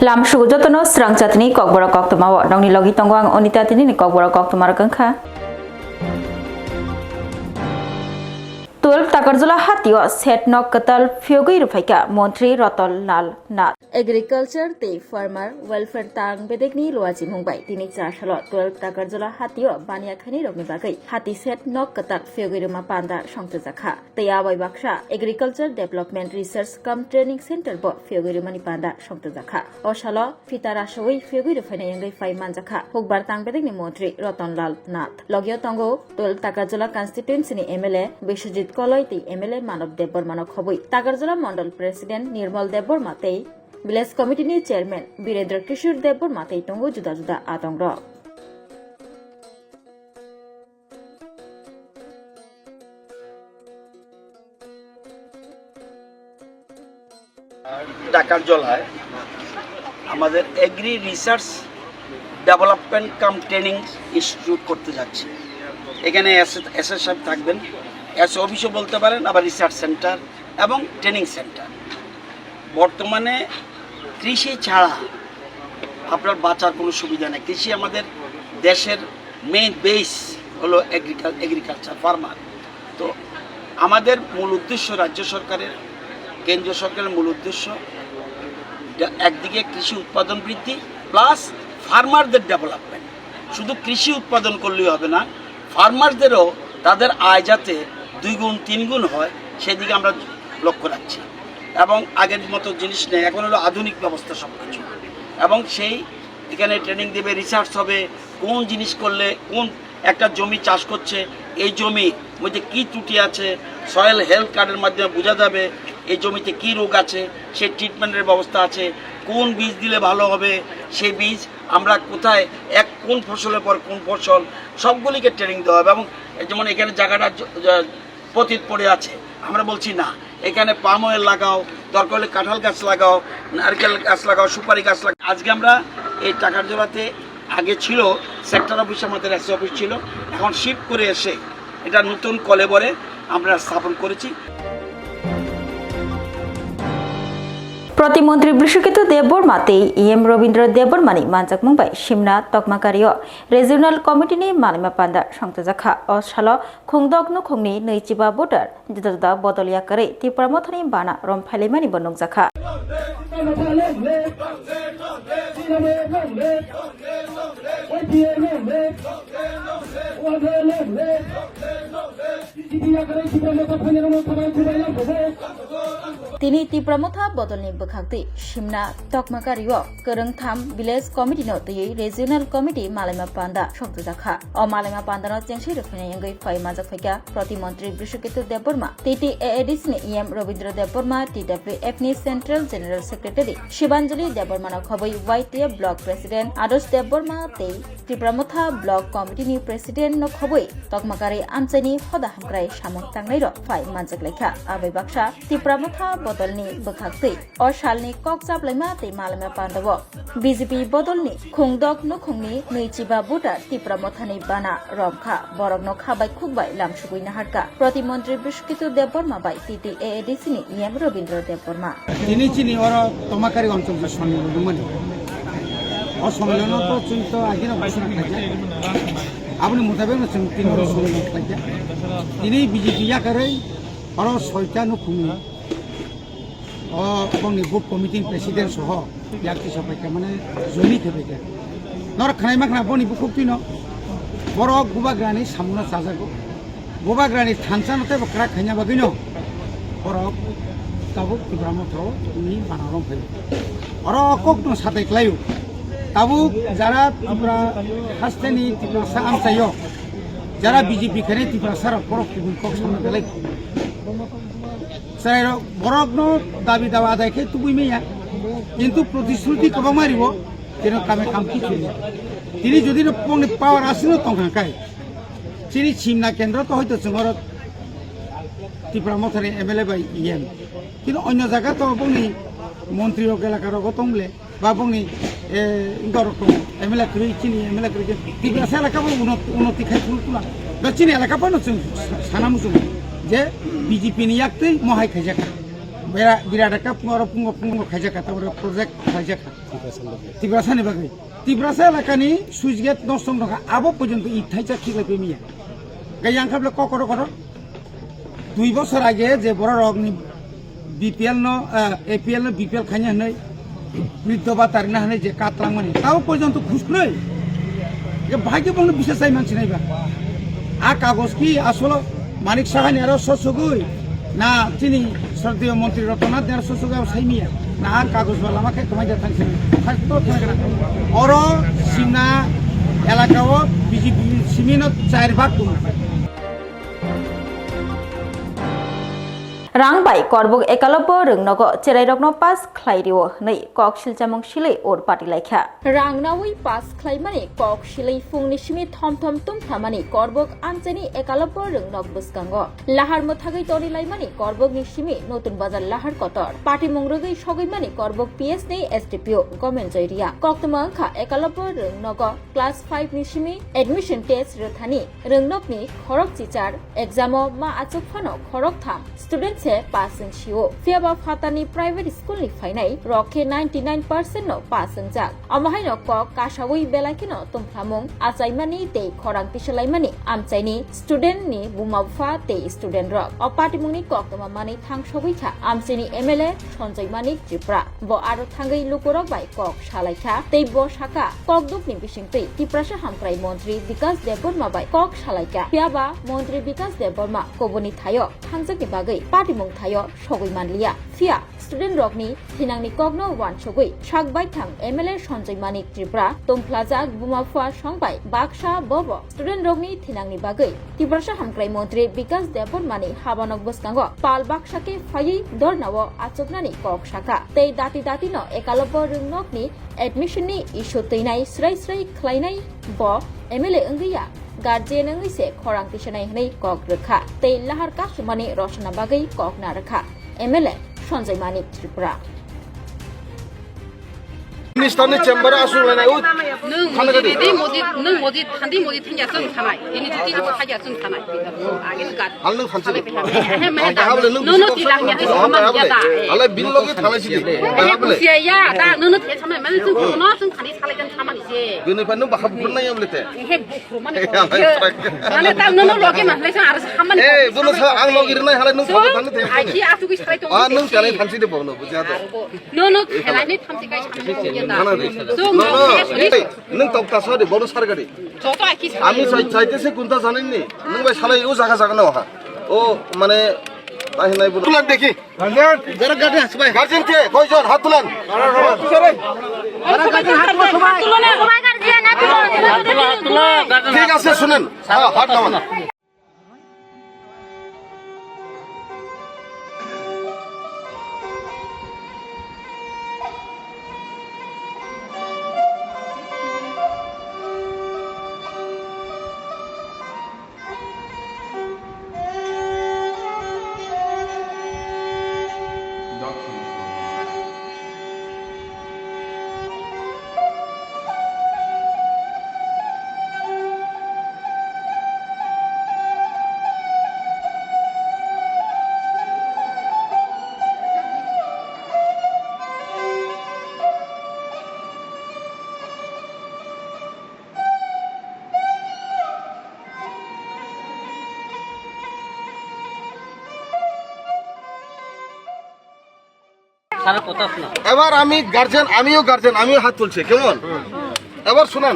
Lam sugu jotono serang catini kok bora kok tumawa dong ni logi tongwang onita tini ni kok bora kok tumar kengkha. Tul takarjula hatio set nok ketal fiogui rupaika Montri Rotol Lal Nath. Agriculture te farmer welfare tang bedekni luaji mungbai tini charshalo 12 takarjula hatio bania khani rokni bagai hati set nok ketal fiogui ruma panda songtujaka. Teya bai baksa agriculture development research cum training center bo fiogui rumani panda songtujaka. Oshalo fitara shoi fiogui rufane yangai fai manjaka. Hokbar tang bedekni Montri Rotol Lal Nath. Logio tongo 12 takarjula constituency ni MLA Bishojit Koloiti MLA Manav Debormano Khobui Tagarjula Mandal President Nirmal Deborma Tei Village Committee ni Chairman Birendra Kishore Deborma Tei tongo juda juda atongro টাকারজলায় আমাদের agri research development cum training institute করতে যাচ্ছি। এখানে SS সাহেব থাকবেন, S অফিসও বলতে পারেন, আবার রিসার্চ সেন্টার এবং ট্রেনিং সেন্টার। বর্তমানে কৃষি ছাড়া আপনার বাঁচার কোনো সুবিধা নেই। কৃষি আমাদের দেশের মেইন বেস হলো এগ্রিকালচার ফার্মার। তো আমাদের মূল উদ্দেশ্য রাজ্য সরকারের কেন্দ্রীয় সরকারের মূল উদ্দেশ্য একদিকে কৃষি উৎপাদন বৃদ্ধি প্লাস ফার্মারদের ডেভেলপমেন্ট। শুধু কৃষি উৎপাদন করলেই হবে না, ফার্মারদেরও তাদের আয় যাতে 2 গুণ 3 গুণ হয় সেদিকে আমরা লক্ষ্য রাখছি। এবং আগের মতো জিনিস নেই, এখন হলো আধুনিক ব্যবস্থা সব কিছু। এবং সেই এখানে ট্রেনিং দেবে, রিসার্চ হবে কোন জিনিস করলে কোন একটা জমি চাষ করছে এই জমির মধ্যে কী ত্রুটি আছে, সয়েল হেলথ কার্ডের মাধ্যমে বোঝা যাবে এই জমিতে কী রোগ আছে, সেই ট্রিটমেন্টের ব্যবস্থা আছে, কোন বীজ দিলে ভালো হবে, সেই বীজ আমরা কোথায় কোন ফসলের পর কোন ফসল সবগুলিকে ট্রেনিং দেওয়া হবে। এবং যেমন এখানে জায়গাটা পতিত পড়ে আছে, আমরা বলছি না এখানে পাম অয়েল লাগাও, দরকার হলে কাঁঠাল গাছ লাগাও, নারকেল গাছ লাগাও, সুপারি গাছ লাগাও। আজকে আমরা এই টাকারজলাতে আগে ছিল সেক্টর অফিস, আমাদের এসি অফিস ছিল, এখন শিফট করে এসে এটা নতুন কলেবরে আমরা স্থাপন করেছি। প্রতিমন্ত্রী বৃষকিত দেববর্মা তেই ইএম রবীন্দ্র দেববর্মানি মানজাক মুম্বাই সিমনা তকমাকারিও রিজিওনাল কমিটিনি মালিমা পান্ডা সংতজাখা অসাল খুংদকনো খুংনি নৈচিবা ভোটার जुदा जुदा बदलिया करे त्रिपुरा मथानि बाना रमफाइलेमानि बनंजाखा তিনি Tripura Motha বদলनि बोखांति सिमना तकमाकारियो करंथाम village committee no तयै रिजियोनाल committee मालाइमा पान्दा संतजाखा अ मालाइमा पान्दानो चेंसि रखनाय यंगै फाइ माजाखैका प्रतिमंत्री बृषकितु देबबर्मा टीटीएएडीसी नि इएम रवीन्द्र देबबर्मा टीडब्ल्यूएफ नि सेंट्रल जनरल सेक्रेटारी शिवांजलि देबबर्मानो खबै YTF block president Adarsh Debbarma तै त्रिपुरामथा ब्लॉक कमिटी नि प्रेसिडेंट नो खबै तकमाकारि आमचाइनि हदा हामक्राय सामं तांनाय र फाइ माजाखैका आबै बाक्सा त्रिपुरामथा बदलनि बोखांति अ सालनि ककजाबलाइमा तै मालाइमा पान्दावो बीजेपी बदलनि खुंदक नो खुंनि नैचिबा भोटार त्रिपुरामथानि बाना रमखा बरगनो खाबाय खुबाय लामसुगै नाहारका प्रतिमंत्री बृषकितु देबबर्मा बाय टीटीएएडीसी नि इएम रवीन्द्र देबबर्मा তিনি চিনি ওর তমাকারি অঞ্চল যে সম্মেলন ও সম্মেলন তো চিন্তা আগে ঘোষণা খাইছে আপনি মোতাবেক তিন সম্মেলন খাইছে তিনি বিজেপি আকারে ওর 6টা নখুমি ও বংনি বুক কমিটি প্রেসিডেন্ট সহ ইয়াকি সবাইকে মানে জমি খেবেকে নর খানাই মাখনা বনি বুকুক্তি ন বড় গুবাগ্রানি সামনা সাজাগো গুবাগ্রানি থানসানতে বকরা খাইনা বাগিনো বড় tabuk Tibramoto ini panarong kayu. Orokok no sate klayu. Tabuk jara Tibra hasteni Tibra saam sayo. Jara BJP kene Tibra sarap borok tibun kok sama belek. Saya borok no dabi dawa ada ke tubuh ini ya. কিন্তু প্রতিশ্রুতি কবা মারিব যেন কামে কাম কি চলে তিনি যদি পংনি পাওয়ার আসিনো তংখাই তিনি সিমনা কেন্দ্র তো হয়তো চঙরত ত্রিপুরা মথারে এমএলএ বাই ইএম কিন্তু অন্য জায়গা তো বংনি মন্ত্রী এলাকার গতংলে বা বংনি রকম এমএলএ করে চিনি এমএলএ করে ত্রিপুরা এলাকা উন্নতি খাই তুলা চিনি এলাকা পানো সানামুসুম যে বিজেপি নিয়ে মহাই খাইজাকা বিরাট একটা পুঙ্গ খাইজাখা তারপরে প্রজেক্ট খাইজাখা তিব্রাসানি বাকি তিব্রাসা এলাকানি সুইচ গেট নষ্ট টাকা আবো পর্যন্ত ই থাইজা খিলে পেমিয়া গাই আংখাবলে ককর 2 বছর আগে যে বড় রগনি বিপিএল ন এপিএল ন বিপিএল খাইনা হই বৃদ্ধ বা তারিনা হই যে কাতলাং মানে তাও পর্যন্ত ঘুষ নই যে ভাগ্য বন্ধ বিশেষ চাই মানছি নাইবা আর কাগজ কি আসলে মানিক সাহানি আরো সসগুই না তিনি শ্রদ্ধেয় মন্ত্রী রতনাথ দেয়ার সসুগাও সাইমিয়া না আর কাগজ বলা আমাকে তোমায় যা থাকছে অর সিমনা এলাকাও বিজেপি সিমিন 4 ভাগ Rangbai korbuk ekalopo rungnogo cherairokno pas khlairio nei kok silchamong silei or pati laikha rangnawi pas khlaimani kok silei fungni simi thomthom tumthamani korbuk amchani ekalopo rungnog buskango lahar mothagai tori laimani korbuk ni simi notun bazar lahar kotor pati mongrogei sogaimani korbuk ps nei SDPO government joiria koktomangkha ekalopo rungnogo class 5 ni simi admission test rothani rungnokni khorok chichar examo ma achukphano khorok tham student se passing shio fiaba fatani private school ni fainai rokhe 99% no passing jak amahai no kok kasawui belakino tumthamung achaimani te khorang tisalaimani amchaini student ni bumawfa te student rok opatimungni koktoma mani thangsobui kha amchini MLA Sanjay Manik Tripura bo aro thangai lukorok bai kok salaikha tei bo saka kokduk ni bisingtei Tiprasa hamkrai mantri Vikas Deborma bai kok salaika fiaba mantri Vikas Deborma koboni thayo thangjak ni bagai mong thayo sogoi manlia fia student rokni thinangni kogno wan sogoi sakbai thang MLA Sanjay Manik Tripura tomplaja bumafua songbai baksa bobo student rokni thinangni bagai Tiprasa hamkrai mantri Vikas Debormani habanok boskango pal baksa ke phai dornawo achoknani kok saka tei dati no ekalopo rungnokni admission ni issue teinai srai khlainai bo MLA engriya Guardian ngise khorang tisanai hnei kok rekha tei lahar ka sumani rosna bagai kok na rakha MLA Sanjay Manik Tripura Minister chamber asul na ut nung modi thandi modi thingya sung thanai ini ti ji thaya sung thanai agin gat halnu khanse no tilang ya sama ya da ala bil loge thanai si habule ya da no the sama man sung no sung thani thalai kan thamani se gune pa no bahab kurna ya bolete he bukhru mane ta no loge man lai ar samani eh buno sa ang loge na hala no thani the ai ki atu ki sai to no chale thansi de bono bujha da no khelai ni thamsi kai samani ya nung tok ta sari bono sargari আমি চাইতেছি কোনটা জানেন নি নং ভাই শালাই ও জায়গা না হা ও মানে তাই নাই বল তুলেন দেখি গার্জিয়ান যারা গার্জিয়ান আছে ভাই গার্জিয়ান কে কয়জন হাত তুলেন ঠিক আছে শুনেন হাত নামান এবার আমি গার্জেন আমিও হাত তুলছি কেমন এবার শুনেন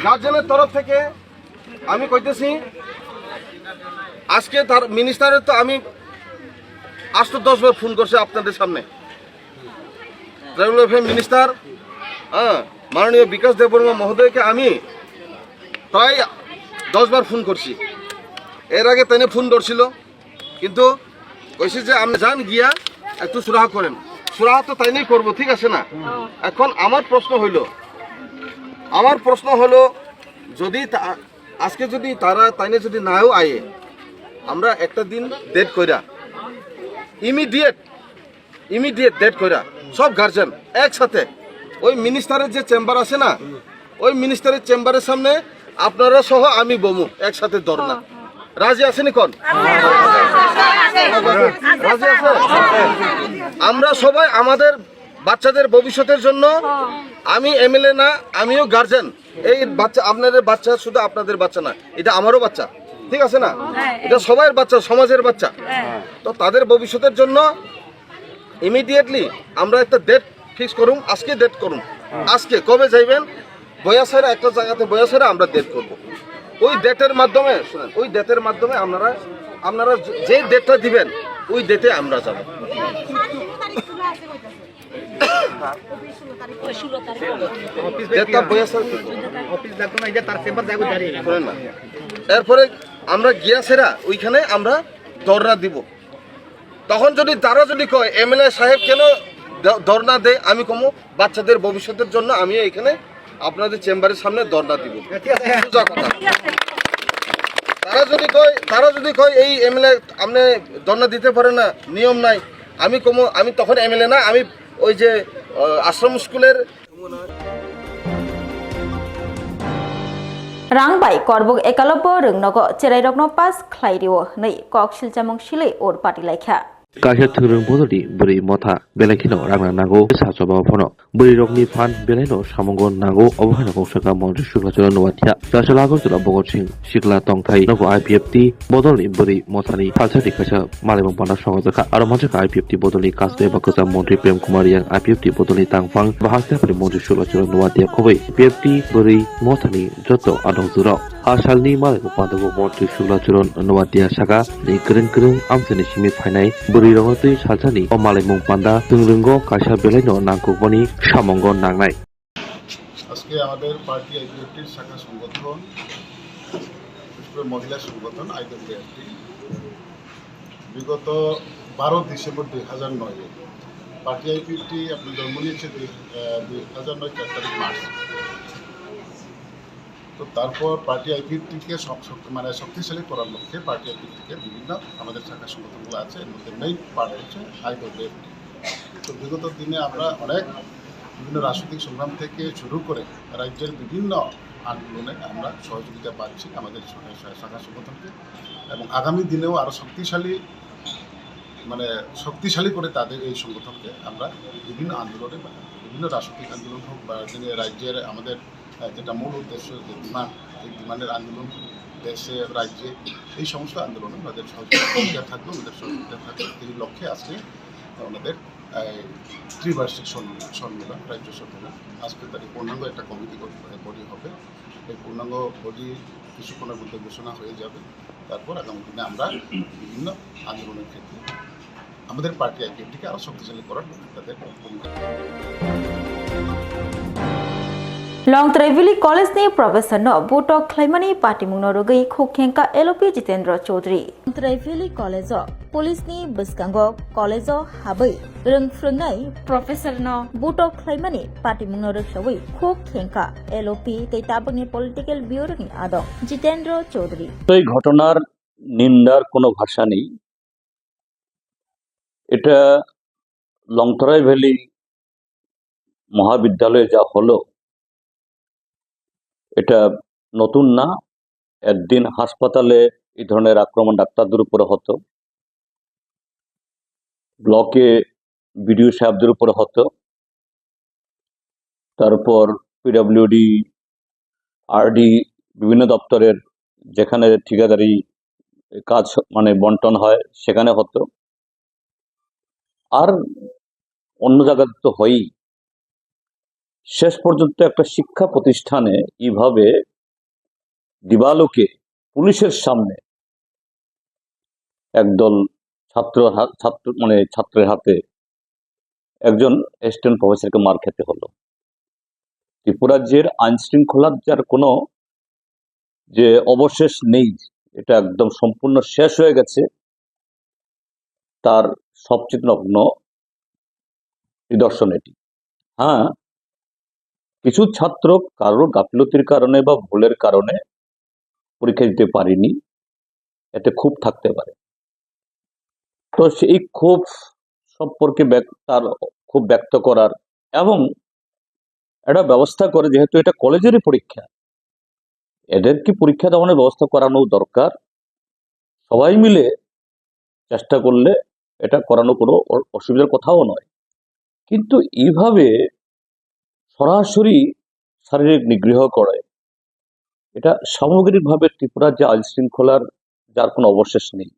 গার্জেনের তরফ থেকে আমি কইতেছি আজকে তার মিনিস্টারের তো আমি 8-10 বার ফোন করছি আপনাদের সামনে ট্রাইবাল ওয়েলফেয়ার মিনিস্টার মাননীয় বিকাশ দেববর্মা মহোদয়কে আমি প্রায় 10 বার ফোন করছি এর আগে তিনি ফোন ধরছিল কিন্তু কইছি যে আপনি যান গিয়া একটু সুরাহা করেন সুরাহা তো তাই নাই করবো ঠিক আছে না এখন আমার প্রশ্ন হলো যদি আজকে যদি তারা তাইনে যদি নাও আয়ে আমরা একটা দিন ডেট কইরা ইমিডিয়েট ডেট কইরা সব গার্জেন একসাথে ওই মিনিস্টারের যে চেম্বার আছে না ওই মিনিস্টারের চেম্বারের সামনে আপনারা সহ আমি বমু একসাথে ধর্ণা রাজি আছেনি কোন রাজি আছে? আমরা সবাই আমাদের বাচ্চাদের ভবিষ্যতের জন্য, আমি এমএলএ না, আমিও গার্জেন। এই বাচ্চা আপনাদের বাচ্চা শুধু আপনাদের বাচ্চা না, এটা আমারও বাচ্চা, ঠিক আছে না? এটা সবার বাচ্চা, সমাজের বাচ্চা। তো তাদের ভবিষ্যতের জন্য ইমিডিয়েটলি আমরা একটা ডেট ফিক্স করুন। আজকে ডেট করুন, আজকে কবে যাইবেন বয়াসেরা, একটা জায়গাতে বয়াসেরা আমরা ডেট করব। ওই ডেটের মাধ্যমে শুনেন, ওই ডেটের মাধ্যমে আপনারা যে ডেটটা দিবেন ওই ডেটে আমরা যাব। এরপরে আমরা গিয়াছেরা ওইখানে আমরা ধর্ণা দিব। তখন যদি তারা যদি কয় এমএলএ সাহেব কেন ধর্ণা দেয়, আমি কমু বাচ্চাদের ভবিষ্যতের জন্য আমি এখানে আপনাদের চেম্বারের সামনে ধর্ণা দিব। সোজা কথা। তারা যদি কয় এই এমএলএ আপনি ধর্ণা দিতে পারে না, নিয়ম নাই, আমি কমু আমি তখন এমএলএ না, আমি ওই যে আশ্রম স্কুলের রাংবাই করবুক একালব্য রংনগো চেরাইরকনো পাস খ্লাইরিও नै কক শিলচামং শিলে ওর পাটি লাইখা Kaisa thurung bodoli buri motha belakino rangna nago sachoba phono buri rokni phan belaino samongo nago obhana kongsaka mantri shuklacholo nuwathia dasalago jula bogor sing shikla tongthai nago IPFT bodoli buri mothani falsati kaisa malimang banda songojaka aro manjaka IPFT bodoli kasbe bakasa mantri prem kumar yang IPFT bodoli tangphang bahasya pari mantri shuklacholo nuwathia khobei IPFT buri mothani joto adong juro asalni malimang banda mantri shuklacholo nuwathia saka ni kreng amsani simi phainai buri rongotui salsani o malimung panda tungrungo kaisa belaino nangkukmani samongo nangnai আজকে আমাদের party আইপিএফটির শাখা সংগঠন, বিশেষ করে মহিলা সংগঠন IPFT বিগত 12 December 2009 party IPFT আপনার জন্ম নিয়েছে 2009 4 তারিখ মার্চ। তো তারপর পার্টি আইপিএফটিকে মানে শক্তিশালী করার লক্ষ্যে পার্টি আইপিএফটিকে বিভিন্ন আমাদের শাখা সংগঠনগুলো আছে, এর মধ্যে মেইন পার্ট হচ্ছে আইপিএফটি। তো বিগত দিনে আমরা অনেক বিভিন্ন রাজনৈতিক সংগ্রাম থেকে শুরু করে রাজ্যের বিভিন্ন আন্দোলনে আমরা সহযোগিতা পাচ্ছি আমাদের শাখা সংগঠনকে, এবং আগামী দিনেও আরও শক্তিশালী করে তাদের এই সংগঠনকে আমরা বিভিন্ন আন্দোলনে, বিভিন্ন রাজনৈতিক আন্দোলন হোক বা রাজ্যের আমাদের যেটা মূল উদ্দেশ্য যে ডিমান্ড, এই ডিমান্ডের আন্দোলন দেশে রাজ্যে এই সমস্ত আন্দোলনে আমাদের সহযোগিতা থাকবে, আমাদের সহযোগিতা থাকবে। এই লক্ষ্যে আজকে আমাদের ত্রিবার্ষিক সম্মেলন, রাজ্য সম্মেলন, আজকে তারিখ পূর্ণাঙ্গ একটা কমিটি বডি হবে। এই পূর্ণাঙ্গ বডি কিছুক্ষণের মধ্যে ঘোষণা হয়ে যাবে। তারপর আগামী দিনে আমরা বিভিন্ন আন্দোলনের ক্ষেত্রে আমাদের পার্টি আইপিএফটিকে আরও শক্তিশালী করার তাদের ভূমিকা। Long Tharai valley college ni professor no butok khlaimani party mungno rogai khokhenka LOP Jitendra Chaudhary Tharai valley college police ni biskango college habai rungfrungnai professor no butok khlaimani party mungno rogai khokhenka LOP tei tabangni political bureau ni adong Jitendra Chaudhary এই ঘটনার নিন্দার কোনো ভাষা নেই। এটা Longtharai valley মহাবিদ্যালয়ে যা হলো এটা নতুন না। একদিন হাসপাতালে এই ধরনের আক্রমণ ডাক্তারদের উপরে হতো, ব্লকে বিডিও সাহেবদের উপরে হতো, তারপর পিডব্লিউডি, আরডি, বিভিন্ন দপ্তরের যেখানে ঠিকাদারি কাজ বন্টন হয় সেখানে হতো, আর অন্য জায়গাতে তো হয়ই। শেষ পর্যন্ত একটা শিক্ষা প্রতিষ্ঠানে এইভাবে দিবালোকে পুলিশের সামনে একদল ছাত্রের হাতে একজন অ্যাসিস্ট্যান্ট প্রফেসরকে মার খেতে হলো। ত্রিপুরা রাজ্যের আইন শৃঙ্খলার যার কোনো যে অবশেষ নেই, এটা একদম সম্পূর্ণ শেষ হয়ে গেছে, তার সবচেয়ে নগ্ন নিদর্শন এটি। হ্যাঁ, কিছু ছাত্র কারোর গাফিলতির কারণে বা ভুলের কারণে পরীক্ষা দিতে পারেনি, এতে ক্ষোভ থাকতে পারে। তো সেই ক্ষোভ সম্পর্কে তার ক্ষোভ ব্যক্ত করার এবং একটা ব্যবস্থা করে, যেহেতু এটা কলেজেরই পরীক্ষা, এদের কি পরীক্ষা দেওয়ানোর ব্যবস্থা করানো দরকার, সবাই মিলে চেষ্টা করলে এটা করানো কোনো অসুবিধার কথাও নয়। কিন্তু এইভাবে সরাসরি শারীরিক নিগৃহ করে এটা সামগ্রিকভাবে ত্রিপুরার যে আইন শৃঙ্খলার যার কোনো অবশেষ নেই।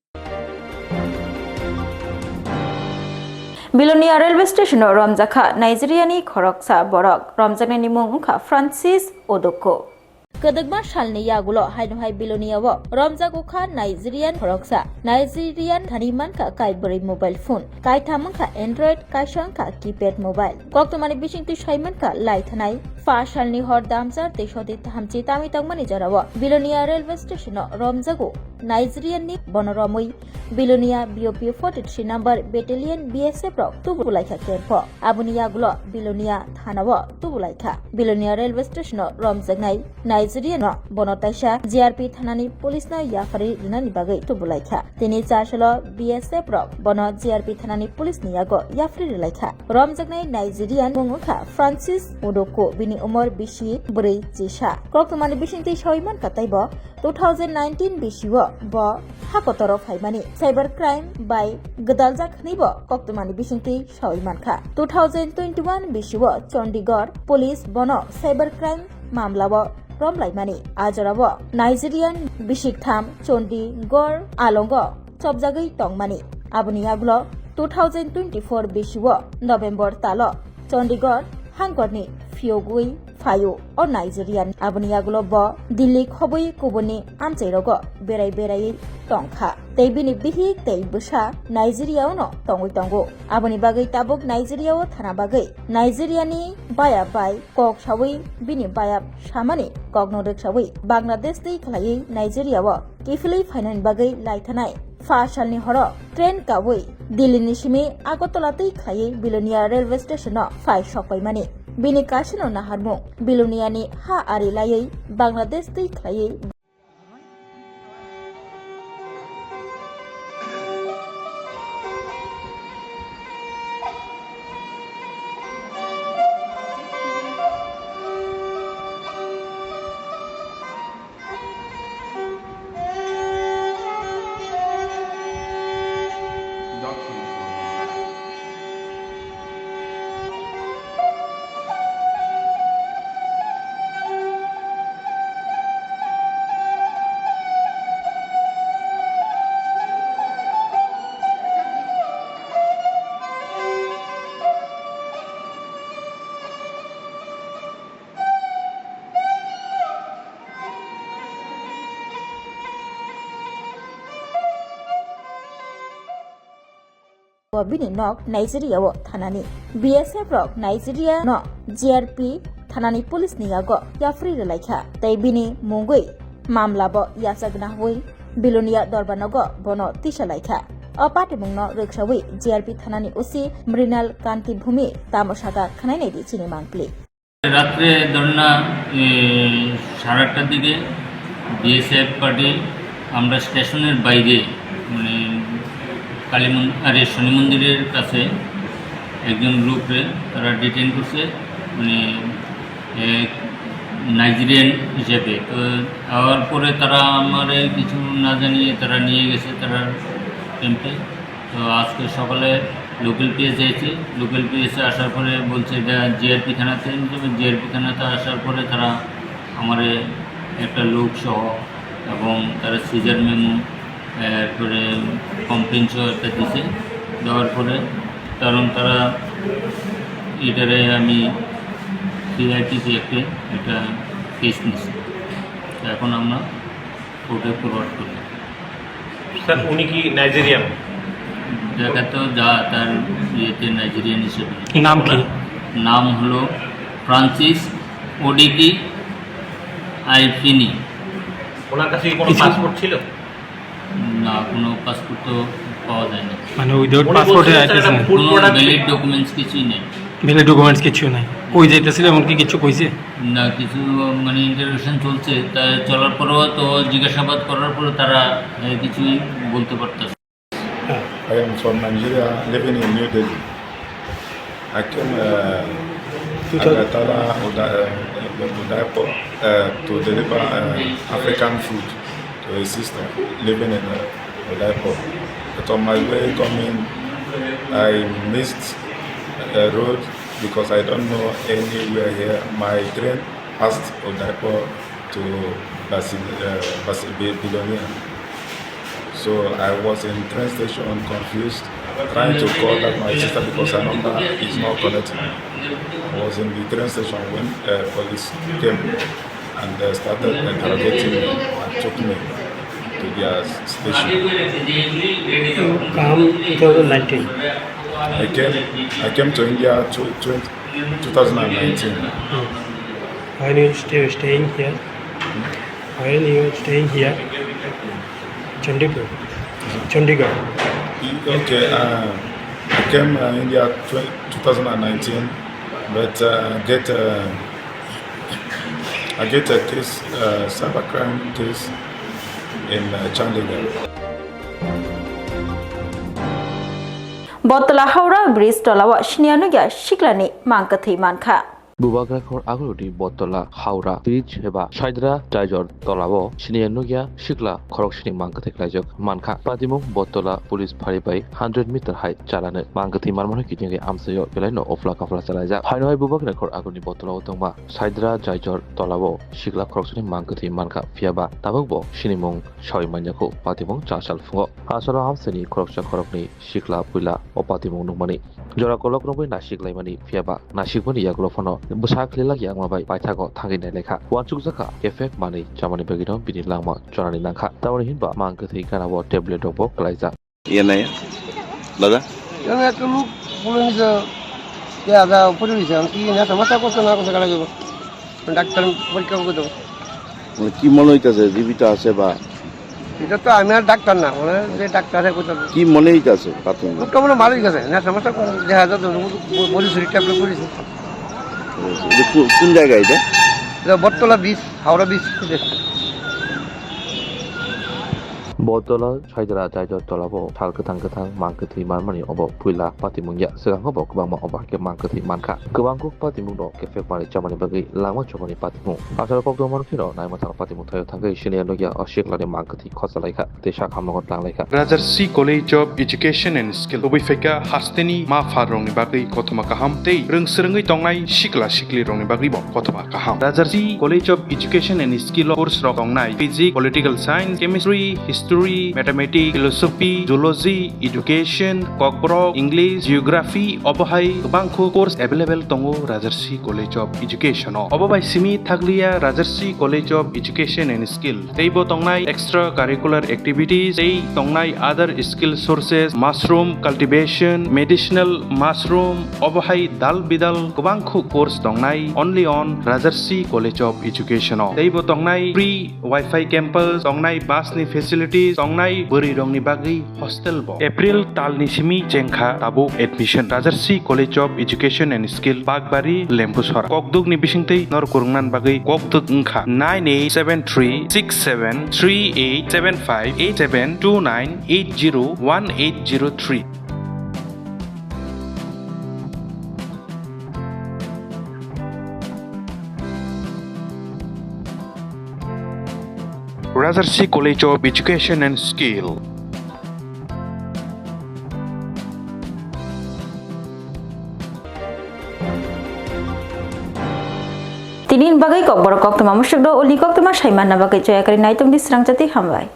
বিলোনিয়া रेलवे स्टेशन रमजाखा नाइजेरियानि खरकसा बरक रमजाकनि मुंखा फ्रांसिस ओदोको कदगमा सालनि यागुलो हाइनहाइ बिलोनियाव रमजागुखा नाइजेरियान खरकसा नाइजेरियान थानिमानखा काइबरी मोबाइल फोन काइथामखा एंड्रॉइड काइशंखा कीपैड मोबाइल कक्तमानि बिसिंति साइमनखा लाइथानाय 5 सालनि हर दामजार देशति थामथि तामि तंगमानि जराव बिलोनिया रेलवे स्टेशन रमजागु नाइजेरियाननि बनरमै Belonia BOP 43 number battalion BSF रक तुबुलाइखा केम्प आबुनि यागुलो बिलोनिया थानाव तुबुलाइखा बिलोनिया रेलवे स्टेशन रमजागनाय नाइजेरियान बनताइसा GRP थानानि पुलिसना याफारि रिनानि बागै तुबुलाइखा तिनि चासलो BSF रक बन GRP थानानि पुलिसनि यागो याफारि रिलाइखा रमजागनाय नाइजेरियान मुंखा फ्रांसिस ओदोको बिनि उमर बिसि ब्रै जिसा क्रक्तमानि बिसिंति सयमान काताइब 2019 बिसिव ब हाकतरो फाइमानि साइबर क्राइम बाय गदालजाखनिबो कक्तमानि बिसिंति सयमानखा 2021 बिसिव चंडीगढ़ पुलिस बन साइबर क्राइम मामलाव रमलाइमानि आजराव नाइजेरियान बिसिकथाम चंडीगढ़ आलंग सबजागै तंगमानि आबुनि आगुलो 2024 बिसिव नभेम्बर ताल चंडीगढ़ हांगरनि फियोगुई फायो और नाइजेरियान आबुनि आगुलो ब दिल्ली खबै कुबुनि आमचैरग बेराय बेराय तंखा तैबिनि बिहि तै बुसा नाइजेरियाव न तंगै तंगो आबुनि बागै ताबुक नाइजेरियाव थाना बागै नाइजेरियानि बाया बाय कक सावै बिनि बाया सामानि कक नदक सावै बांलादेश दै खलायै नाइजेरियाव किफिलै फाइनान बागै लाइथानाय 5 सालनि हर ट्रेन कावै दिल्लीनि सिमी आगरतला दै खलायै बिलोनिया रेलवे स्टेशन फाइ सफैमानि बिनि कासिनो नाहारमु बिलोनियानि हा आरि लायै बांलादेश दै खलायै बिनि नक नाइजेरियाव थानानि BSF रक नाइजेरिया न GRP थानानि पुलिसनि यागो याफ्रि रलाइखा तै बिनि मुंगै मामलाब यासगना हुइ बिलोनिया दरबारनग बन तिसालाइखा अपाटे मुंनो रक्षावै GRP थानानि उसी मृणाल कान्ति भूमि तामसागा खानायनाय दिचिनि मांगप्ले রাত্রে ধরুন না 8:30টার দিকে BSF পার্টি আমরা স্টেশনের বাইরে মানে কালী শনি মন্দিরের কাছে একজন লোককে তারা ডিটেইন করছে মানে নাইজেরিয়ান হিসেবে তো আওয়ার পরে তারা আমারে কিছু না জানিয়ে তারা নিয়ে গেছে তারা ক্যাম্পে তো আজকে সকালে লোকাল পিএস এসেছে লোকাল পিএসে আসার পরে বলছে এটা GRP থানাতে GRP থানাতে আসার পরে তারা আমারে একটা লোক সহ এবং তারা সিজার মেমো এরপরে কমপ্লেন সহ একটা দিছে দেওয়ার পরে কারণ তারা এটারে আমি CITতে একটা কেস নিছি এখন আমরা কোর্টে ফরওয়ার্ড করি। স্যার উনি কি নাইজেরিয়ান? দেখা তো যা তার ইয়েতে নাইজেরিয়ান হিসেবে। নাম কি? নাম হলো ফ্রান্সিস ওডিকি আইফিনি। ওনার কাছে কি কোনো পাসপোর্ট ছিল? না, কোনো পাসপোর্ট তো পাওয়া যায় না। মানে উইদাউট পাসপোর্টে আইতেছেন? কোনো ভ্যালিড ডকুমেন্টস কিছুই নেই। ভ্যালিড ডকুমেন্টস কিছু নাই? কই যাইতেছিল এমন কি কিছু কইছে? না, কিছু মানে ইন্টারভিউশন চলছে, তা চলার পরেও তো জিজ্ঞাসাবাদ করার পরে তারা কিছুই বলতে পারতেছে। I am from Nigeria, living in New Delhi. I came Agatala Udaipur to deliver African food to a sister living in Udaipur. But on my way coming, I missed a road because I don't know anywhere here. My train passed Udaipur to Bilonia. So I was in train station confused, trying to call up my sister because her number is not connected. I was in the train station when police came and started interrogating me and took me to their station. You come 2019. I came to India 2019. When you staying here? When you staying here? Chandigarh. Okay, I came India 2019, but I get a case, cybercrime case in Chandigarh. Botla Haura Bridge Tolawa Shinianuga Shiklani Mankathi Manka. Bubagrakhor Agurudi Botola Haura Bridge Heba Shaidra Tajor Tolabo Shinianugia Shikla Korokshini Mankathi Klajok Manka Padimum Botola Police Paribai 100-meter height Chalane Mankathi Marmonaki Amsayo Beleno Ofla Kafla Salaja Hanoi Bubagrakhor Aguni Botola Otoma Shaidra Tajor Tolabo Shikla Korokshini Mankathi Manka Fiaba Tabogbo Shinimong Shoi Manjako Patimong Chashal Fungo Asara Hamsani Koroksha Korokni Shikla Pula Opatimong Numani Jora Kolok Nobu Nashik Lamani Fiaba Nashikoni Yaglofono Busak Lila Yang Mabai Paitago Tangin Leka Wanchuk Zaka Effect Money Chamani Begino Bini Lama Jonani Nanka Tawani Himba Mankathi Kanawa Tablet Dobo Kalaiza Yenaya, Lada? Yang itu lu belum bisa ya ada polisi yang ini sama tak kosong aku sekarang juga dokter periksa begitu. কি মনে হইতাছে জীবিত আছে বা এটা তো আমি আর doctor না বলে যে ডাক্তার কোথাও কি মনে হইতাছে প্রাথমিক তো মনে ভালোই গেছে না সমস্যা দেখা যাচ্ছে পুলিশ ট্যাবলেট করেছে কোন জায়গায় এটা Bottala beach Howrah beach Botola Shaidra Tajor Tolabo Talkatang Mankathi Marmani Obo Pula Patimunya Serang Hobo Kubama Obake Mankathi Manka Kubangu Patimuno Kefe Mari Chamani Bagi Lama Chomani Patimu Asal Pokdo Monfino Naimata Patimu Tayo Tangai Shinianogia or Shikla de Mankathi Kosalaka Desha Hamagot Langaka Rajarsi College of Education and Skill Ubifeka Hasteni Ma Farong Bagi Kotomakaham Te Rung Serengi Tongai Shikla Shikli Rong Bagi Kotomakaham Rajarsi College of Education and Skill course Rongai Physics, Political Science, Chemistry, History, Mathematics, Philosophy, Zoology, Education, Kokborok, English, Geography, Obohai, Bangko course available tongo Rajarsi College of Education. Obobai Simi Thaglia Rajarsi College of Education and Skill. Teibo tongnai extracurricular activities, tei tongnai other skill sources, mushroom cultivation, medicinal mushroom, Obohai Dal Bidal, Bangko course tongnai only on Rajarsi College of Education. Teibo tongnai free Wi-Fi campus, tongnai busni facilities, tongnai beri rongni bagi hostel bo. April talni simi jengkha tabu admission. Rajarsi College of Education and Skill Bagbari Lempusora. Kokduk ni bisingtei nor kurungnan bagi kokduk ngkha 98736738758729801803. Rajarsi College of Education and Skill. Tinin bagai kok borok kok tuma musyuk do uli kok tuma syaiman na bagai joya kari naitung di serang jati hambai.